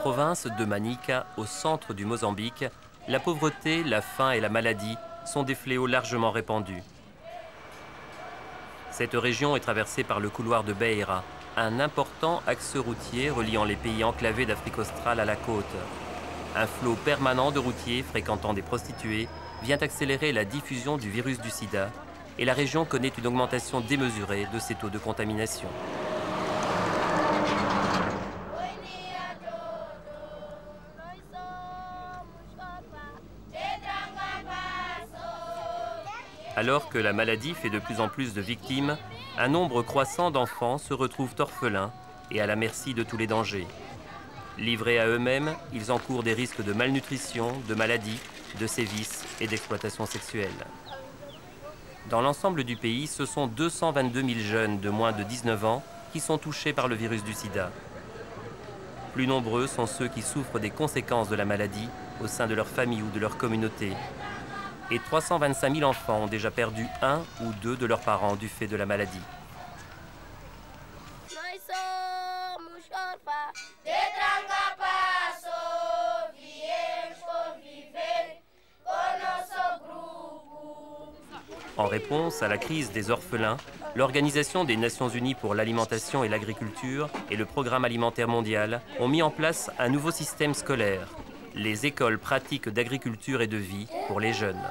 province de Manica, au centre du Mozambique, la pauvreté, la faim et la maladie sont des fléaux largement répandus. Cette région est traversée par le couloir de Beira, un important axe routier reliant les pays enclavés d'Afrique australe à la côte. Un flot permanent de routiers fréquentant des prostituées vient accélérer la diffusion du virus du sida et la région connaît une augmentation démesurée de ses taux de contamination. Alors que la maladie fait de plus en plus de victimes, un nombre croissant d'enfants se retrouvent orphelins et à la merci de tous les dangers. Livrés à eux-mêmes, ils encourent des risques de malnutrition, de maladies, de sévices et d'exploitation sexuelle. Dans l'ensemble du pays, ce sont 222 000 jeunes de moins de 19 ans qui sont touchés par le virus du sida. Plus nombreux sont ceux qui souffrent des conséquences de la maladie au sein de leur famille ou de leur communauté. Et 325 000 enfants ont déjà perdu un ou deux de leurs parents du fait de la maladie. En réponse à la crise des orphelins, l'Organisation des Nations Unies pour l'alimentation et l'agriculture et le Programme alimentaire mondial ont mis en place un nouveau système scolaire, les écoles pratiques d'agriculture et de vie pour les jeunes.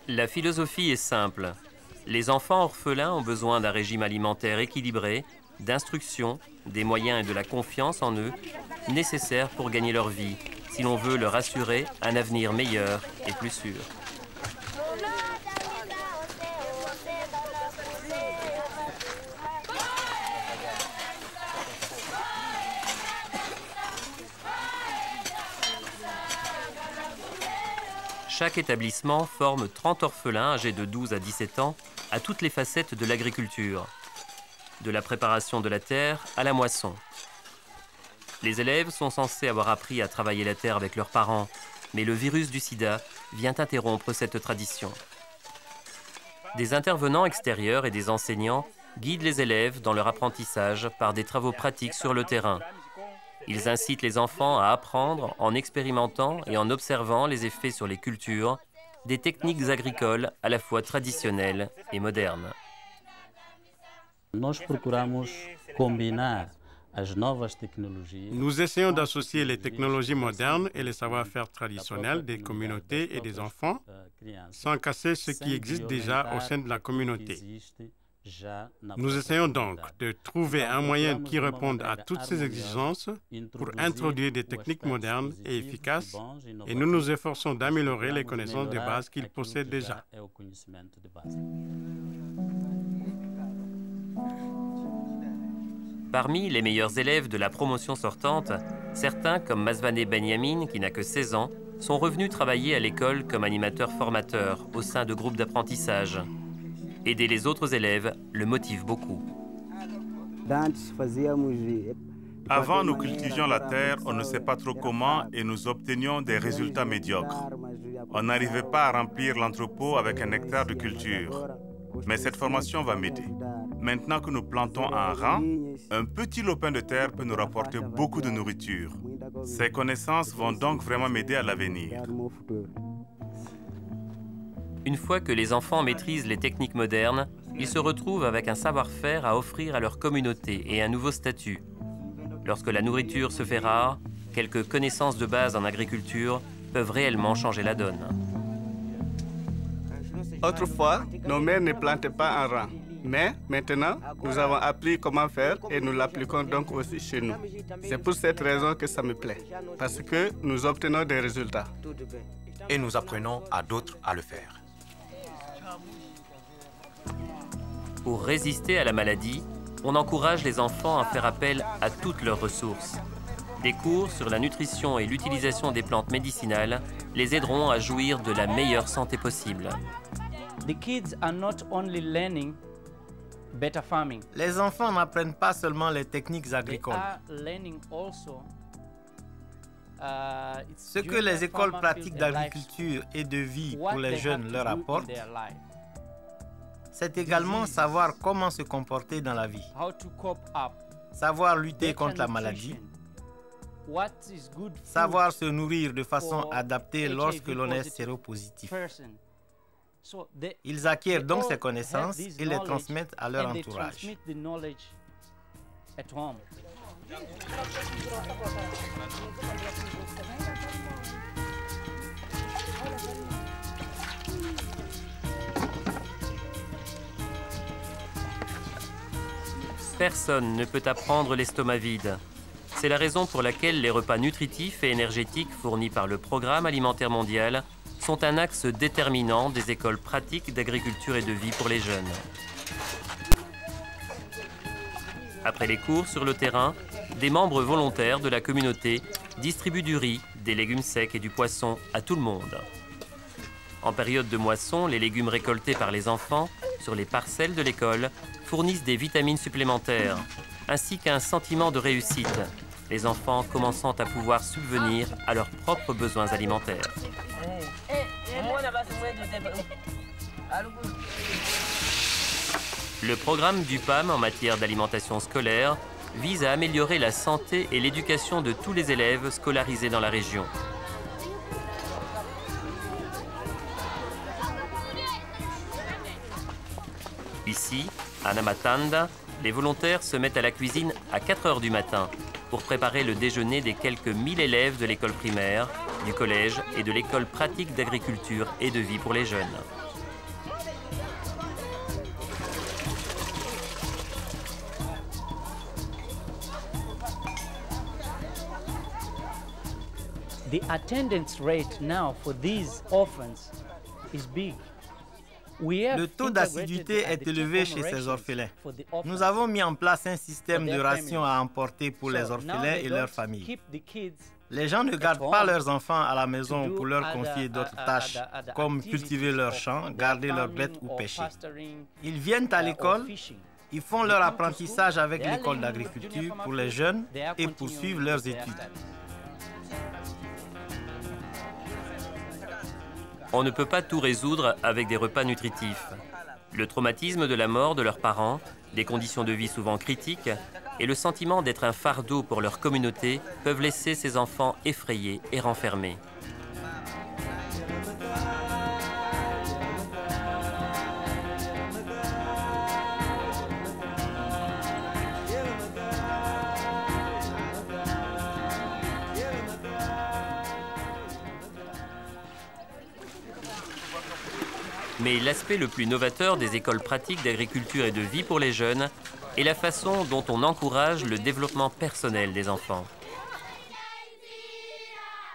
La philosophie est simple. Les enfants orphelins ont besoin d'un régime alimentaire équilibré, d'instruction, des moyens et de la confiance en eux, nécessaires pour gagner leur vie, si l'on veut leur assurer un avenir meilleur et plus sûr. Chaque établissement forme 30 orphelins âgés de 12 à 17 ans à toutes les facettes de l'agriculture, de la préparation de la terre à la moisson. Les élèves sont censés avoir appris à travailler la terre avec leurs parents, mais le virus du sida vient interrompre cette tradition. Des intervenants extérieurs et des enseignants guident les élèves dans leur apprentissage par des travaux pratiques sur le terrain. Ils incitent les enfants à apprendre en expérimentant et en observant les effets sur les cultures des techniques agricoles à la fois traditionnelles et modernes. Nous essayons d'associer les technologies modernes et les savoir-faire traditionnels des communautés et des enfants sans casser ce qui existe déjà au sein de la communauté. Nous essayons donc de trouver un moyen qui réponde à toutes ces exigences pour introduire des techniques modernes et efficaces et nous nous efforçons d'améliorer les connaissances de base qu'ils possèdent déjà. Parmi les meilleurs élèves de la promotion sortante, certains, comme Masvane Benyamin, qui n'a que 16 ans, sont revenus travailler à l'école comme animateurs-formateurs au sein de groupes d'apprentissage. Aider les autres élèves le motive beaucoup. Avant, nous cultivions la terre, on ne sait pas trop comment et nous obtenions des résultats médiocres. On n'arrivait pas à remplir l'entrepôt avec un hectare de culture. Mais cette formation va m'aider. Maintenant que nous plantons un rang, un petit lopin de terre peut nous rapporter beaucoup de nourriture. Ces connaissances vont donc vraiment m'aider à l'avenir. Une fois que les enfants maîtrisent les techniques modernes, ils se retrouvent avec un savoir-faire à offrir à leur communauté et un nouveau statut. Lorsque la nourriture se fait rare, quelques connaissances de base en agriculture peuvent réellement changer la donne. Autrefois, nos mères ne plantaient pas en rang. Mais maintenant, nous avons appris comment faire et nous l'appliquons donc aussi chez nous. C'est pour cette raison que ça me plaît, parce que nous obtenons des résultats. Et nous apprenons à d'autres à le faire. Pour résister à la maladie, on encourage les enfants à faire appel à toutes leurs ressources. Des cours sur la nutrition et l'utilisation des plantes médicinales les aideront à jouir de la meilleure santé possible. Les enfants n'apprennent pas seulement les techniques agricoles. Ce que les écoles pratiques d'agriculture et de vie pour les jeunes leur apportent, C'est également savoir comment se comporter dans la vie, savoir lutter contre la maladie, savoir se nourrir de façon adaptée lorsque l'on est séropositif. Ils acquièrent donc ces connaissances et les transmettent à leur entourage. Personne ne peut apprendre l'estomac vide. C'est la raison pour laquelle les repas nutritifs et énergétiques fournis par le Programme alimentaire mondial sont un axe déterminant des écoles pratiques d'agriculture et de vie pour les jeunes. Après les cours sur le terrain, des membres volontaires de la communauté distribuent du riz, des légumes secs et du poisson à tout le monde. En période de moisson, les légumes récoltés par les enfants sur les parcelles de l'école fournissent des vitamines supplémentaires, ainsi qu'un sentiment de réussite, les enfants commençant à pouvoir subvenir à leurs propres besoins alimentaires. Le programme du PAM en matière d'alimentation scolaire vise à améliorer la santé et l'éducation de tous les élèves scolarisés dans la région. Ici, à Namatanda, les volontaires se mettent à la cuisine à 4 heures du matin pour préparer le déjeuner des quelques 1000 élèves de l'école primaire, du collège et de l'école pratique d'agriculture et de vie pour les jeunes. The attendance rate now for these orphans is big. Le taux d'assiduité est élevé chez ces orphelins. Nous avons mis en place un système de rations à emporter pour les orphelins et leurs familles. Les gens ne gardent pas leurs enfants à la maison pour leur confier d'autres tâches, comme cultiver leurs champs, garder leurs bêtes ou pêcher. Ils viennent à l'école, ils font leur apprentissage avec l'école d'agriculture pour les jeunes et poursuivent leurs études. On ne peut pas tout résoudre avec des repas nutritifs. Le traumatisme de la mort de leurs parents, des conditions de vie souvent critiques et le sentiment d'être un fardeau pour leur communauté peuvent laisser ces enfants effrayés et renfermés. Mais l'aspect le plus novateur des écoles pratiques d'agriculture et de vie pour les jeunes est la façon dont on encourage le développement personnel des enfants.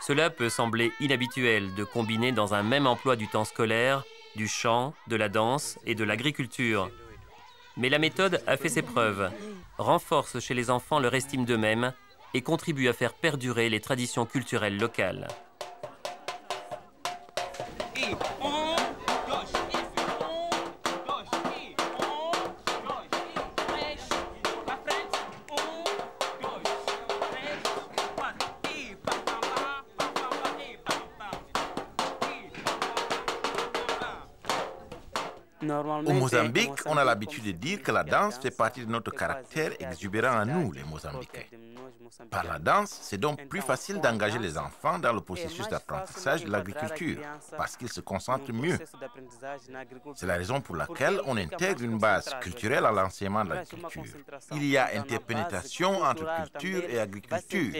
Cela peut sembler inhabituel de combiner dans un même emploi du temps scolaire, du chant, de la danse et de l'agriculture. Mais la méthode a fait ses preuves, renforce chez les enfants leur estime d'eux-mêmes et contribue à faire perdurer les traditions culturelles locales. Au Mozambique, on a l'habitude de dire que la danse fait partie de notre caractère exubérant à nous, les Mozambicains. Par la danse, c'est donc plus facile d'engager les enfants dans le processus d'apprentissage de l'agriculture, parce qu'ils se concentrent mieux. C'est la raison pour laquelle on intègre une base culturelle à l'enseignement de l'agriculture. Il y a interpénétration entre culture et agriculture.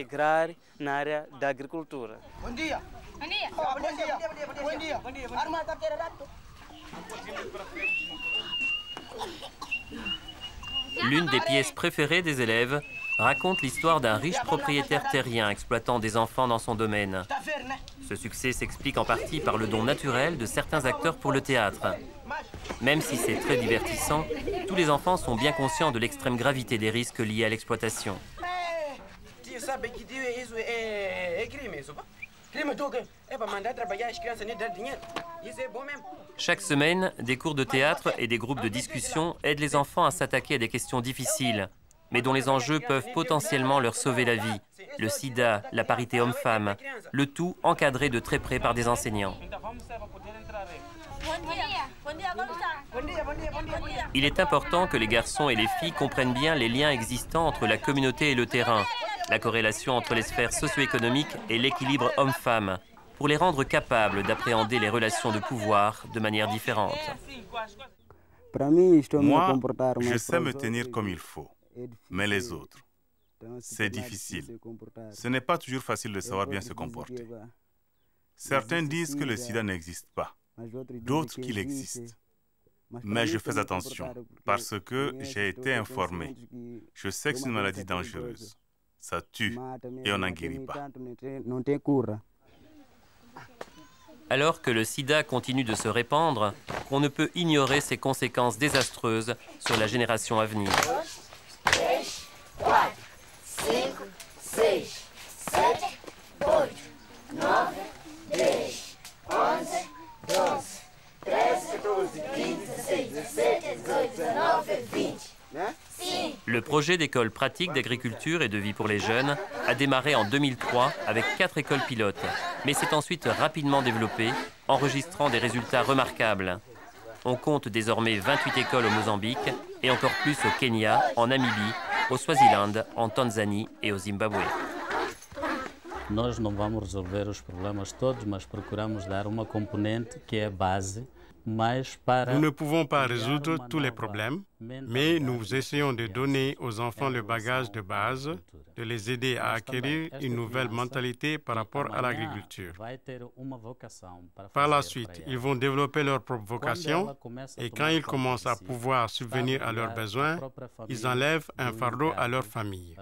L'une des pièces préférées des élèves raconte l'histoire d'un riche propriétaire terrien exploitant des enfants dans son domaine. Ce succès s'explique en partie par le don naturel de certains acteurs pour le théâtre. Même si c'est très divertissant, tous les enfants sont bien conscients de l'extrême gravité des risques liés à l'exploitation. Chaque semaine, des cours de théâtre et des groupes de discussion aident les enfants à s'attaquer à des questions difficiles, mais dont les enjeux peuvent potentiellement leur sauver la vie. Le sida, la parité homme-femme, le tout encadré de très près par des enseignants. Il est important que les garçons et les filles comprennent bien les liens existants entre la communauté et le terrain, la corrélation entre les sphères socio-économiques et l'équilibre homme-femme, pour les rendre capables d'appréhender les relations de pouvoir de manière différente. Moi, je sais me tenir comme il faut, mais les autres, c'est difficile. Ce n'est pas toujours facile de savoir bien se comporter. Certains disent que le sida n'existe pas, d'autres qu'il existe. Mais je fais attention, parce que j'ai été informé. Je sais que c'est une maladie dangereuse. Ça tue et on n'en guérit pas. Alors que le sida continue de se répandre, on ne peut ignorer ses conséquences désastreuses sur la génération à venir. 20. Le projet d'école pratique d'agriculture et de vie pour les jeunes a démarré en 2003 avec 4 écoles pilotes, mais s'est ensuite rapidement développé, enregistrant des résultats remarquables. On compte désormais 28 écoles au Mozambique et encore plus au Kenya, en Namibie, au Swaziland, en Tanzanie et au Zimbabwe. Nós não vamos resolver os problemas todos, mas procuramos dar uma componente que é a base. Nous ne pouvons pas résoudre tous les problèmes, mais nous essayons de donner aux enfants le bagage de base, de les aider à acquérir une nouvelle mentalité par rapport à l'agriculture. Par la suite, ils vont développer leur propre vocation et quand ils commencent à pouvoir subvenir à leurs besoins, ils enlèvent un fardeau à leur famille.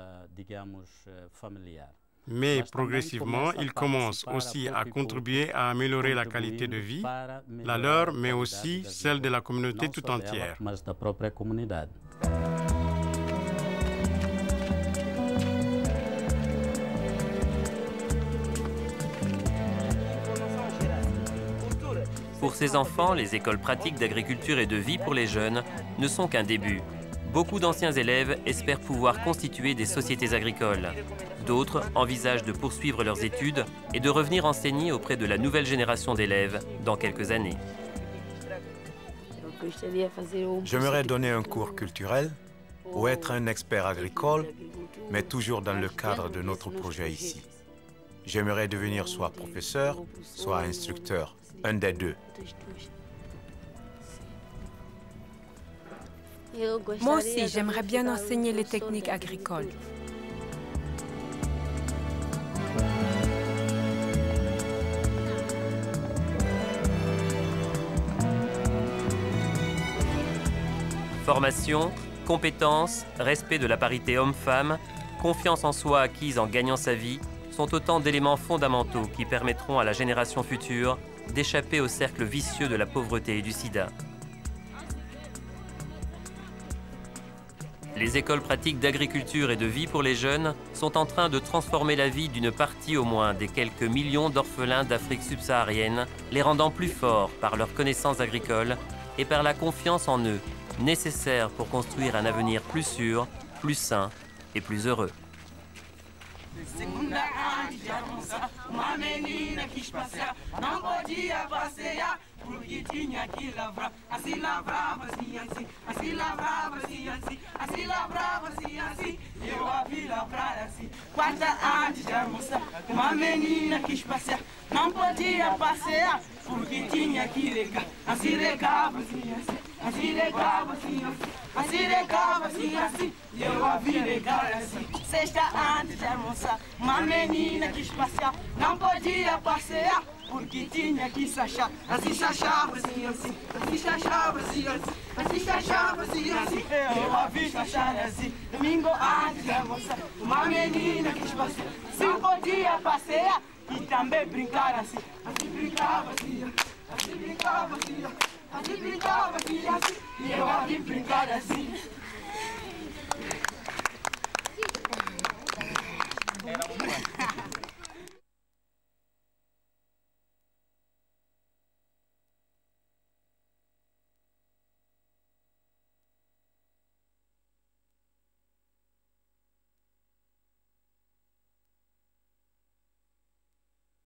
Mais progressivement, ils commencent aussi à contribuer à améliorer la qualité de vie, la leur, mais aussi celle de la communauté tout entière. Pour ces enfants, les écoles pratiques d'agriculture et de vie pour les jeunes ne sont qu'un début. Beaucoup d'anciens élèves espèrent pouvoir constituer des sociétés agricoles. D'autres envisagent de poursuivre leurs études et de revenir enseigner auprès de la nouvelle génération d'élèves dans quelques années. J'aimerais donner un cours culturel ou être un expert agricole, mais toujours dans le cadre de notre projet ici. J'aimerais devenir soit professeur, soit instructeur, un des deux. Moi aussi, j'aimerais bien enseigner les techniques agricoles. Formation, compétences, respect de la parité homme-femme, confiance en soi acquise en gagnant sa vie sont autant d'éléments fondamentaux qui permettront à la génération future d'échapper au cercle vicieux de la pauvreté et du sida. Les écoles pratiques d'agriculture et de vie pour les jeunes sont en train de transformer la vie d'une partie au moins des quelques millions d'orphelins d'Afrique subsaharienne, les rendant plus forts par leurs connaissances agricoles et par la confiance en eux, nécessaire pour construire un avenir plus sûr, plus sain et plus heureux. Não podia passear porque tinha que regar. Assim regava, assim, assim. Assim regava, assim, assim. Assim regava, assim, assim. E eu a vi regar assim. Sexta antes de almoçar, uma menina quis passear. Não podia passear porque tinha que sachar. Assim sachava, assim, assim. Assim sachava, assim, assim. Assim sachava, assim, assim. Eu a vi sachar assim. Domingo antes de almoçar, uma menina quis passear. Não podia passear e também brincar assim. Assim brincava assim, assim brincava assim, assim brincava assim, assim. E eu a vi brincar assim.